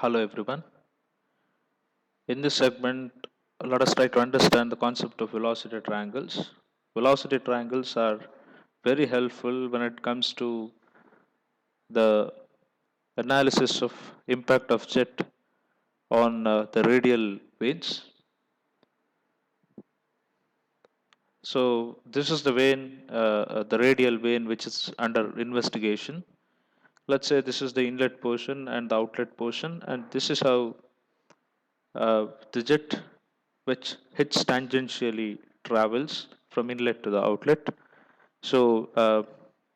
Hello everyone. In this segment, let us try to understand the concept of velocity triangles. Velocity triangles are very helpful when it comes to the analysis of impact of jet on the radial vanes. So this is the vein, the radial vein which is under investigation. Let's say this is the inlet portion and the outlet portion, and this is how the jet which hits tangentially travels from inlet to the outlet. So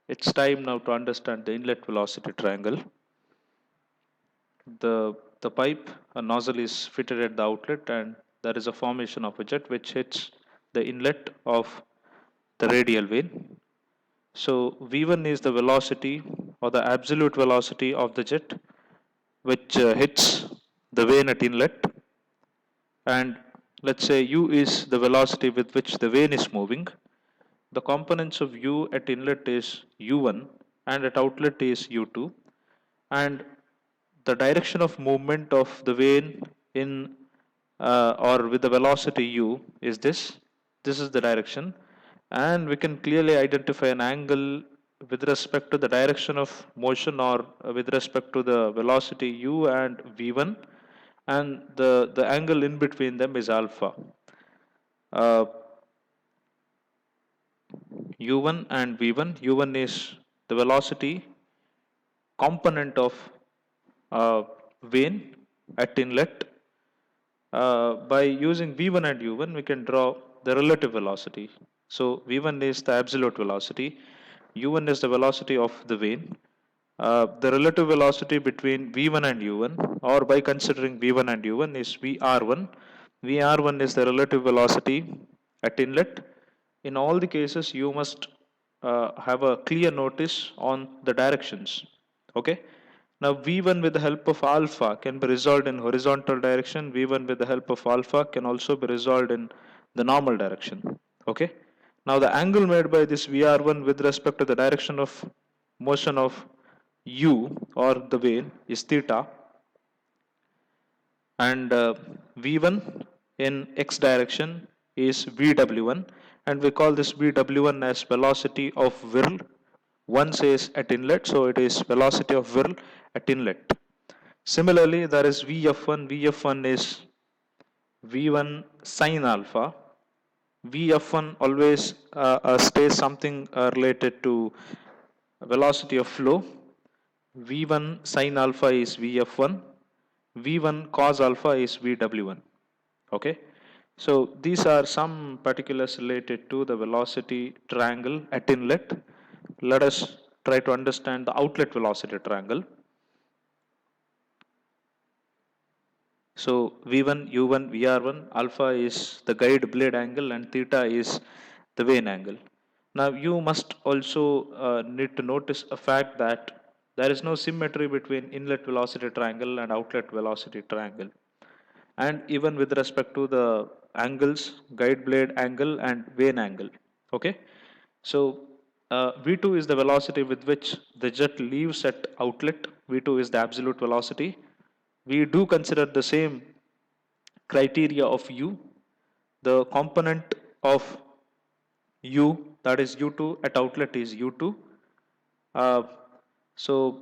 it's time now to understand the inlet velocity triangle. The pipe, a nozzle is fitted at the outlet, and there is a formation of a jet which hits the inlet of the radial vane. So V1 is the velocity or the absolute velocity of the jet which hits the vane at inlet, and let's say u is the velocity with which the vane is moving. The components of u at inlet is u1 and at outlet is u2, and the direction of movement of the vane in or with the velocity u is this. This is the direction, and we can clearly identify an angle with respect to the direction of motion, or with respect to the velocity u and v1, and the angle in between them is alpha. uh, u1 and v1. U1 is the velocity component of vane at inlet. By using v1 and u1, we can draw the relative velocity. So v1 is the absolute velocity, u1 is the velocity of the vane. The relative velocity between v1 and u1, or by considering v1 and u1, is vr1. Vr1 is the relative velocity at inlet. In all the cases, you must have a clear notice on the directions. Okay. Now V1 with the help of alpha can be resolved in horizontal direction. V1 with the help of alpha can also be resolved in the normal direction. Okay. Now the angle made by this VR1 with respect to the direction of motion of U or the vane is theta, and V1 in x direction is VW1, and we call this VW1 as velocity of whirl. One says at inlet, so it is velocity of whirl at inlet. Similarly, there is VF1. VF1 is V1 sine alpha. VF1 always stays something related to velocity of flow. V1 sine alpha is VF1. V1 cos alpha is VW1. Okay. So these are some particulars related to the velocity triangle at inlet. Let us try to understand the outlet velocity triangle. So V1, U1, VR1, alpha is the guide blade angle and theta is the vane angle. Now you must also need to notice a fact that there is no symmetry between inlet velocity triangle and outlet velocity triangle. And even with respect to the angles, guide blade angle and vane angle. Okay. So V2 is the velocity with which the jet leaves at outlet. V2 is the absolute velocity. We do consider the same criteria of u. The component of u, that is u2 at outlet, is u2. uh, so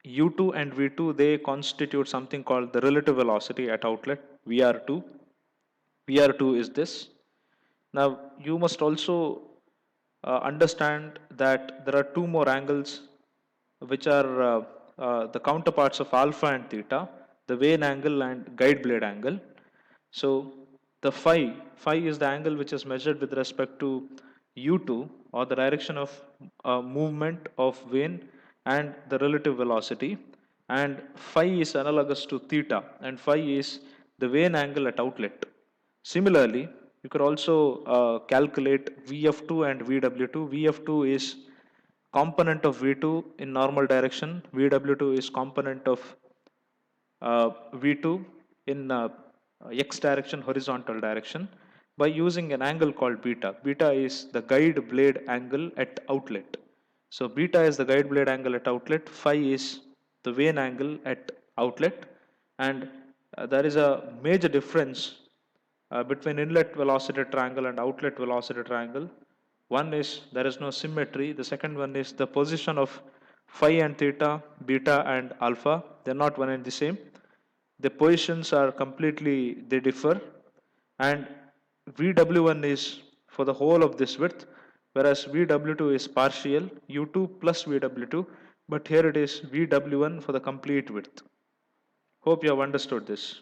u2 and v2, they constitute something called the relative velocity at outlet, vr2. Vr2 is this. Now you must also understand that there are two more angles which are the counterparts of alpha and theta, the vane angle and guide blade angle. So the phi is the angle which is measured with respect to u2, or the direction of movement of vane and the relative velocity, and phi is analogous to theta, and phi is the vane angle at outlet. Similarly, you could also calculate vf2 and vw2. Vf2 is component of v2 in normal direction, vw2 is component of V2 in x direction, horizontal direction, by using an angle called beta. Beta is the guide blade angle at outlet. So beta is the guide blade angle at outlet, phi is the vane angle at outlet. And there is a major difference between inlet velocity triangle and outlet velocity triangle. One is there is no symmetry. The second one is the position of phi and theta, beta and alpha. They're not one and the same. The positions are completely, they differ. And VW1 is for the whole of this width, whereas VW2 is partial, U2 plus VW2, but here it is VW1 for the complete width. Hope you have understood this.